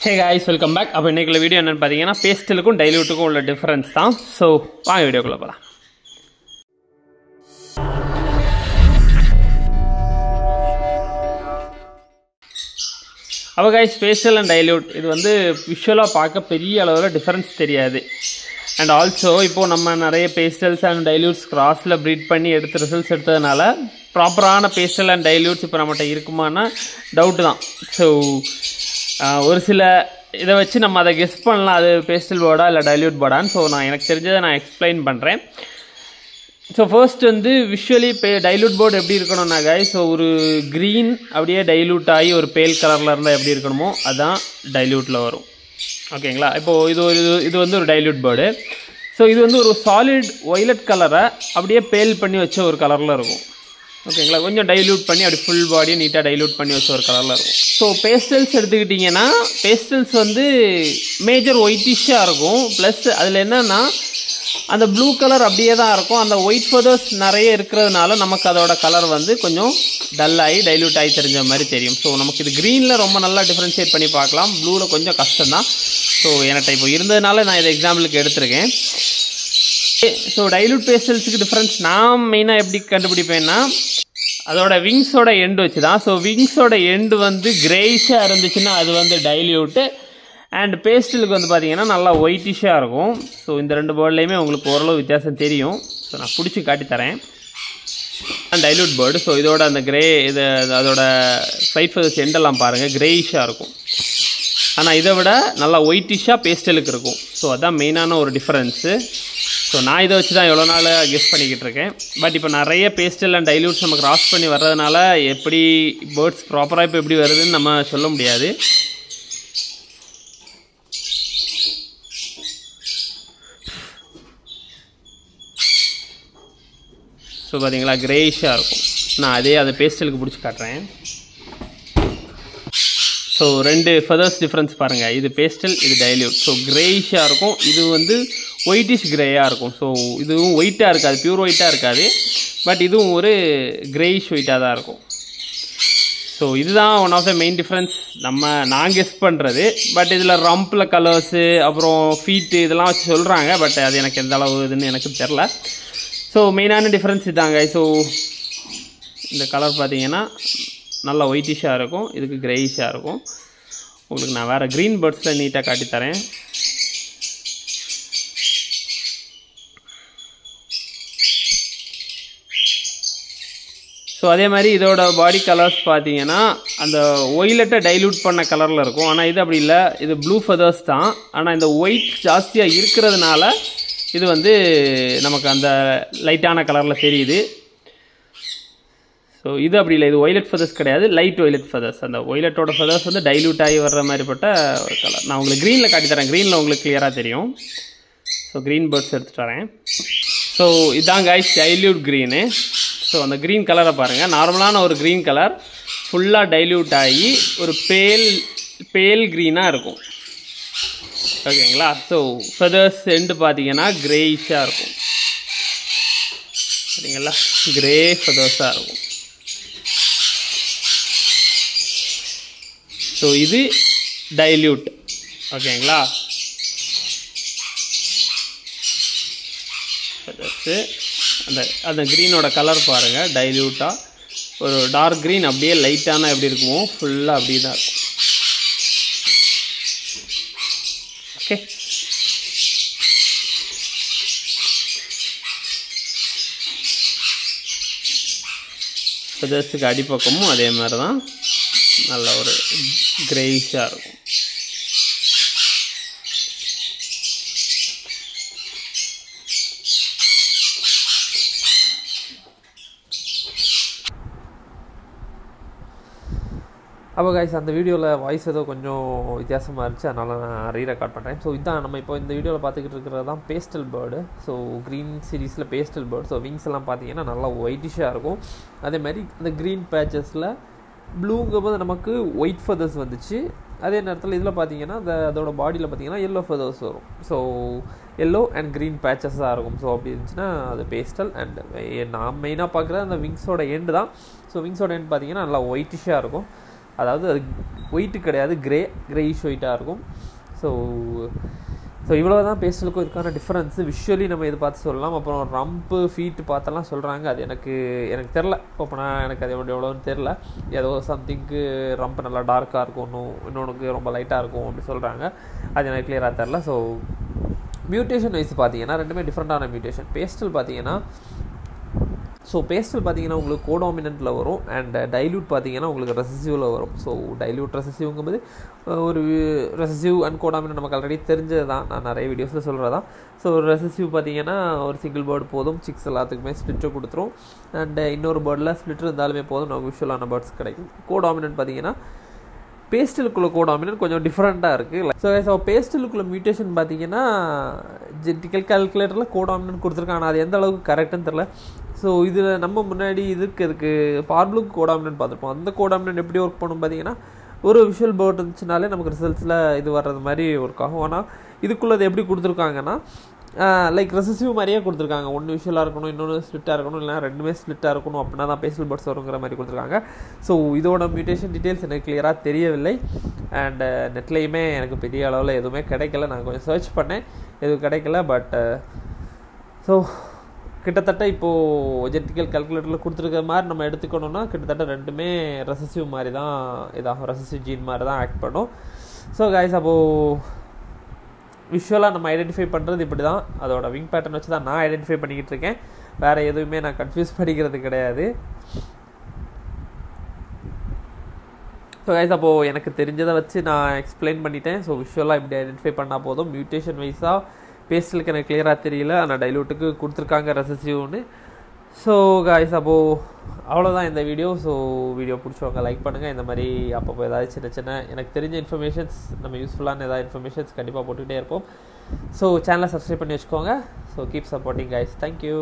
Hey guys, welcome back. அப்போ இன்னைக்குள்ள video என்னன்னு பார்த்தீங்கன்னா பேஸ்டலுக்கும் டைல்யூட்டுக்கும் உள்ள டிஃபரன்ஸ் தான். ஸோ வாங்க வீடியோக்குள்ள போகலாம். அப்போ guys, பேஸ்டல் அண்ட் டைல்யூட் இது வந்து விஷுவலாக பார்க்க பெரிய அளவில் டிஃபரன்ஸ் தெரியாது. அண்ட் ஆல்சோ இப்போது நம்ம நிறைய பேஸ்டல்ஸ் அண்ட் டைல்யூட்ஸ் கிராஸில் ப்ரீட் பண்ணி எடுத்து ரிசல்ட்ஸ் எடுத்ததுனால ப்ராப்பரான பேஸ்டல் அண்ட் டைல்யூட்ஸ் இப்போ நம்மகிட்ட இருக்குமானா டவுட்டு தான். ஸோ ஒரு சில இதை வச்சு நம்ம அதை கெஸ் பண்ணலாம், அது பேஸ்டல் போர்டா இல்லை டைல்யூட் போர்டான்னு. ஸோ எனக்கு தெரிஞ்சதை நான் எக்ஸ்பிளைன் பண்ணுறேன். ஸோ ஃபர்ஸ்ட் வந்து விஷுவலி டைல்யூட் போர்டு எப்படி இருக்கணும்னா ஸோ ஒரு க்ரீன் அப்படியே டைல்யூட் ஆகி ஒரு பேல் கலரில் இருந்தால் எப்படி இருக்கணுமோ அதுதான் டைல்யூட்டில் வரும். ஓகேங்களா? இப்போது இது வந்து ஒரு டைல்யூட் போர்டு. ஸோ இது வந்து ஒரு சாலிட் ஒய்லட் கலரை அப்படியே பேல் பண்ணி வச்ச ஒரு கலரில் இருக்கும். ஓகேங்களா? கொஞ்சம் டைல்யூட் பண்ணி அப்படி ஃபுல் பாடியை நீட்டாக டைல்யூட் பண்ணி வச்ச ஒரு கலரில் இருக்கும். ஸோ பேஸ்டல்ஸ் எடுத்துக்கிட்டிங்கன்னா பேஸ்டல்ஸ் வந்து மேஜர் ஒயிட்டிஷாக இருக்கும். ப்ளஸ் அதில் என்னென்னா அந்த ப்ளூ கலர் அப்படியே தான் இருக்கும். அந்த ஒயிட் ஃபெதர்ஸ் நிறைய இருக்கிறதுனால நமக்கு அதோட கலர் வந்து கொஞ்சம் டல்லாகி டைல்யூட் ஆகி தெரிஞ்ச மாதிரி தெரியும். ஸோ நமக்கு இது க்ரீனில் ரொம்ப நல்லா டிஃப்ரென்ஷியேட் பண்ணி பார்க்கலாம், ப்ளூவில் கொஞ்சம் கஷ்டம்தான். ஸோ என்கிட்ட இப்போ இருந்ததுனால நான் இதை எக்ஸாம்பிளுக்கு எடுத்திருக்கேன். ஸோ டைல்யூட் பேஸ்டல்ஸுக்கு டிஃப்ரென்ஸ் நான் மெயினாக எப்படி கண்டுபிடிப்பேன்னா அதோட விங்ஸோட எண்டு வச்சு தான். ஸோ விங்ஸோட எண்டு வந்து கிரேஷாக இருந்துச்சுன்னா அது வந்து டைல்யூட்டு. அண்ட் பேஸ்டலுக்கு வந்து பார்த்தீங்கன்னா நல்லா ஒயிட்டிஷாக இருக்கும். ஸோ இந்த ரெண்டு போர்ட்லேயுமே உங்களுக்கு ஓரளவு வித்தியாசம் தெரியும். ஸோ நான் பிடிச்சி காட்டித்தரேன். Dilute board. ஸோ இதோட அந்த கிரே இது அதோட ஃப்ளைட் ஃபெதர்ஸ் எண்டெல்லாம் பாருங்கள் கிரேயிஷாக இருக்கும். ஆனால் இதை விட நல்லா ஒயிட்டிஷாக பேஸ்டலுக்கு இருக்கும். ஸோ அதுதான் மெயினான ஒரு டிஃப்ரென்ஸு. ஸோ நான் இதை வச்சு தான் எவ்வளோ நாள் கெஸ் பண்ணிக்கிட்டு இருக்கேன். பட் இப்போ நிறைய பேஸ்டல் அண்ட் டைல்யூட்ஸ் நம்ம கிராஸ் பண்ணி வர்றதுனால எப்படி பேர்ட்ஸ் ப்ராப்பராக இப்போ எப்படி வருதுன்னு நம்ம சொல்ல முடியாது. ஸோ பார்த்தீங்களா கிரேயிஷாக இருக்கும். நான் அதை பேஸ்டலுக்கு பிடிச்சி காட்டுறேன். ஸோ ரெண்டு ஃபெதர்ஸ் டிஃப்ரென்ஸ் பாருங்கள். இது பேஸ்டல், இது டைல்யூட். ஸோ கிரேயிஷாக இருக்கும், இது வந்து ஒயிட்டிஷ் கிரேயாக இருக்கும். ஸோ இதுவும் ஒயிட்டாக இருக்காது, பியூர் ஒயிட்டாக இருக்காது. பட் இதுவும் ஒரு கிரேயிஷ் ஒயிட்டாக தான் இருக்கும். ஸோ இதுதான் one of the main difference நான் கெஸ் பண்ணுறது. பட் இதில் ரம்பில் கலர்ஸு அப்புறம் ஃபீட்டு இதெல்லாம் வச்சு சொல்கிறாங்க. பட் அது எனக்கு எந்த அளவு இதுன்னு எனக்கு தெரில. ஸோ மெயினான டிஃப்ரென்ஸ் இதாங்க. ஸோ இந்த கலர் பார்த்தீங்கன்னா நல்லா ஒயிட்டிஷாக இருக்கும், இதுக்கு கிரேயிஷாக இருக்கும். உங்களுக்கு நான் வேறு க்ரீன் பேர்ட்ஸில் நீட்டாக காட்டித்தரேன். ஸோ அதே மாதிரி இதோட பாடி கலர்ஸ் பார்த்தீங்கன்னா அந்த ஒயிலட்டை டைல்யூட் பண்ண கலரில் இருக்கும். ஆனால் இது அப்படி இல்லை, இது ப்ளூ ஃபெதர்ஸ் தான். ஆனால் இந்த ஒயிட் ஜாஸ்தியாக இருக்கிறதுனால இது வந்து நமக்கு அந்த லைட்டான கலரில் தெரியுது. ஸோ இது அப்படி இல்லை, இது ஒய்லட் ஃபெதர்ஸ் கிடையாது, லைட் ஒய்லட் ஃபெதர்ஸ். அந்த ஒய்லட்டோட ஃபெதர்ஸ் வந்து டைல்யூட் ஆகி வர்ற மாதிரிப்பட்ட ஒரு கலர். நான் உங்களுக்கு க்ரீனில் காட்டித்தரேன், க்ரீனில் உங்களுக்கு கிளியராக தெரியும். ஸோ க்ரீன் பேர்ட்ஸ் எடுத்துகிட்டு வரேன். ஸோ இதான் கைஸ் டைல்யூட் க்ரீனு. ஸோ அந்த க்ரீன் கலரை பாருங்கள், நார்மலான ஒரு க்ரீன் கலர் ஃபுல்லாக டைல்யூட் ஆகி ஒரு பேல் க்ரீனாக இருக்கும். ஓகேங்களா? ஸோ ஃபெதர்ஸ் எண்டு பார்த்தீங்கன்னா கிரேயிஷாக இருக்கும். சரிங்களா? கிரே ஃபெதர்ஸாக இருக்கும். ஸோ இது டைல்யூட். ஓகேங்களா? ஃபெதர்ஸு அந்த க்ரீனோட கலர் பாருங்கள், டைல்யூட்டாக ஒரு டார்க் க்ரீன் அப்படியே லைட்டான எப்படி இருக்குமோ ஃபுல்லாக அப்படி தான் இருக்கும். ஓகே. ஃபெதர்ஸுக்கு அடிப்பக்கமும் அதே மாதிரி தான் நல்ல ஒரு கிரேயிஷாக இருக்கும். அப்போ கைஸ் அந்த வீடியோவில் வாய்ஸ் ஏதோ கொஞ்சம் வித்தியாசமாக இருந்துச்சு, அதனால் நான் ரீரெக்கார்ட் பண்ணுறேன். ஸோ இதுதான் நம்ம இப்போ இந்த வீடியோவில் பார்த்துக்கிட்டு இருக்கிறது தான் பேஸ்டல் பேர்டு. ஸோ க்ரீன் சீரீஸில் பேஸ்டல் பேர்டு. ஸோ விங்ஸ் எல்லாம் பார்த்தீங்கன்னா நல்லா ஒயிட்டிஷாக இருக்கும். அதேமாதிரி அந்த க்ரீன் பேச்சஸில் ப்ளூங்கும்போது நமக்கு ஒயிட் ஃபெதர்ஸ் வந்துச்சு. அதே நேரத்தில் இதில் பார்த்தீங்கன்னா அதோட பாடியில் பார்த்தீங்கன்னா எல்லோ ஃபெதர்ஸ் வரும். ஸோ எல்லோ அண்ட் க்ரீன் பேச்சஸாக இருக்கும். ஸோ அப்படி இருந்துச்சுன்னா அது பேஸ்டல். அண்ட் நான் மெயினாக பார்க்குறது அந்த விங்ஸோட எண்டு தான். ஸோ விங்ஸோட எண்ட் பார்த்தீங்கன்னா நல்லா ஒயிட்டிஷாக இருக்கும். அதாவது அது ஒயிட்டு கிடையாது, கிரேயிஷ் ஒயிட்டாக இருக்கும். ஸோ இவ்வளோ தான் பேஸ்டலுக்கும் இதுக்கான டிஃப்ரென்ஸு. விஷுவலி நம்ம இது பார்த்து சொல்லலாம். அப்புறம் ரம்ப்பு ஃபீட்டு பார்த்தெல்லாம் சொல்கிறாங்க. அது எனக்கு தெரில. ஓப்பனாக எனக்கு அது எவ்வளோன்னு தெரில. ஏதோ சம்திங்க்கு ரம்ப் நல்லா டார்க்காக இருக்கும், இன்னொன்றுக்கு ரொம்ப லைட்டாக இருக்கும் அப்படி சொல்கிறாங்க. அது எனக்கு கிளியராக தெரில. ஸோ மியூட்டேஷன் வைஸ் பார்த்தீங்கன்னா ரெண்டுமே டிஃப்ரெண்ட்டான மியூட்டேஷன். பேஸ்டல் பார்த்தீங்கன்னா உங்களுக்கு கோடாமினன்ட்டில் வரும், அண்ட் டைல்யூட் பார்த்தீங்கன்னா உங்களுக்கு ரெசசிவில் வரும். ஸோ டைல்யூட் ரெசசிவ்ங்கும்போது ஒரு ரெசசிவ் அண்ட் கோடாமினன்ட் நமக்கு ஆல்ரெடி தெரிஞ்சது தான், நான் நிறைய வீடியோஸில் சொல்கிறது தான். ஸோ ரெசசிவ் பார்த்தீங்கன்னா ஒரு சிங்கிள் பேர்டு போதும், சிக்ஸ் எல்லாத்துக்குமே ஸ்ப்ளிட்டை கொடுத்துரும். அண்ட் இன்னொரு பேர்டில் ஸ்ப்ளிட் இருந்தாலுமே போதும், நமக்கு விஷுவலான பேர்ட்ஸ் கிடைக்கும். கோடாமினன்ட் பார்த்தீங்கன்னா பேஸ்டலுக்குள்ள கோடாமினன்ட் கொஞ்சம் டிஃப்ரெண்ட்டாக இருக்குது. ஸோ பேஸ்டலுக்குள்ள மியூட்டேஷன் பார்த்தீங்கன்னா ஜெனடிக்கல் கால்குலேட்டரில் கோடாமினன்ட் கொடுத்துருக்காங்க. ஆனால் அது எந்த அளவுக்கு கரெக்டுன்னு தெரில. ஸோ இதில் நம்ம முன்னாடி இதுக்கு பார்ப்ளூக்கு கோடாமினன்ட் பார்த்துருப்போம். அந்த கோடாமினன்ட் எப்படி ஒர்க் பண்ணும் பார்த்தீங்கன்னா ஒரு விஷுவல் பேர்ட் இருந்துச்சுனாலே நமக்கு ரிசல்ட்ஸில் இது வர்றது மாதிரி ஒர்க் ஆகும். ஆனால் இதுக்குள்ளது எப்படி கொடுத்துருக்காங்கன்னா லைக் ரெசசிவ் மாதிரியே கொடுத்துருக்காங்க. ஒன்று விஷுவலாக இருக்கணும், இன்னொன்று ஸ்ப்ளிட்டாக இருக்கணும், இல்லைனா ரெண்டுமே ஸ்ப்ளிட்டாக இருக்கணும், அப்படின்னா தான் பேஸ்டல் பேர்ட்ஸ் வருங்கிற மாதிரி கொடுத்துருக்காங்க. ஸோ இதோட மியூட்டேஷன் டீட்டெயில்ஸ் எனக்கு கிளியராக தெரியவில்லை. அண்ட் நெட்லேயுமே எனக்கு பெரிய அளவில் எதுவுமே கிடைக்கல. நான் கொஞ்சம் சர்ச் பண்ணேன், எதுவும் கிடைக்கல. பட் ஸோ கிட்டத்தட்ட இப்போது ஜெனடிக்கல் கால்குலேட்டரில் கொடுத்துருக்க மாதிரி நம்ம எடுத்துக்கணுன்னா கிட்டத்தட்ட ரெண்டுமே ரெசசிவ் மாதிரி தான் இதாகும், ரெசசிவ் ஜீன் மாதிரி தான் ஆக்ட் பண்ணும். ஸோ கைஸ், அப்போது விஷுவலாக நம்ம ஐடென்டிஃபை பண்ணுறது இப்படி தான். அதோட விங் பேட்டர்ன் வச்சு தான் நான் ஐடென்டிஃபை பண்ணிக்கிட்டு இருக்கேன். வேறு எதுவுமே நான் கன்ஃபியூஸ் பண்ணிக்கிறது கிடையாது. ஸோ கைஸ், அப்போது எனக்கு தெரிஞ்சதை வச்சு நான் எக்ஸ்பிளைன் பண்ணிட்டேன். ஸோ விஷுவலாக இப்படி ஐடென்டிஃபை பண்ணால் போதும். மியூட்டேஷன் வைஸாக பேஸ்டலுக்கு எனக்கு கிளியராக தெரியல, ஆனால் டைலூட்டுக்கு கொடுத்துருக்காங்க ரெசசிவ்னு. ஸோ கைஸ், அப்போது அவ்வளோதான் இந்த வீடியோ. ஸோ வீடியோ பிடிச்சவங்க லைக் பண்ணுங்கள். இந்த மாதிரி அப்பப்போ ஏதாவது சின்ன எனக்கு தெரிஞ்ச இன்ஃபர்மேஷன்ஸ், நம்ம யூஸ்ஃபுல்லான ஏதாவது இன்ஃபர்மேஷன்ஸ் கண்டிப்பாக போட்டுக்கிட்டே இருப்போம். ஸோ சேனலை சப்ஸ்கிரைப் பண்ணி வச்சுக்கோங்க. So keep supporting guys. Thank you.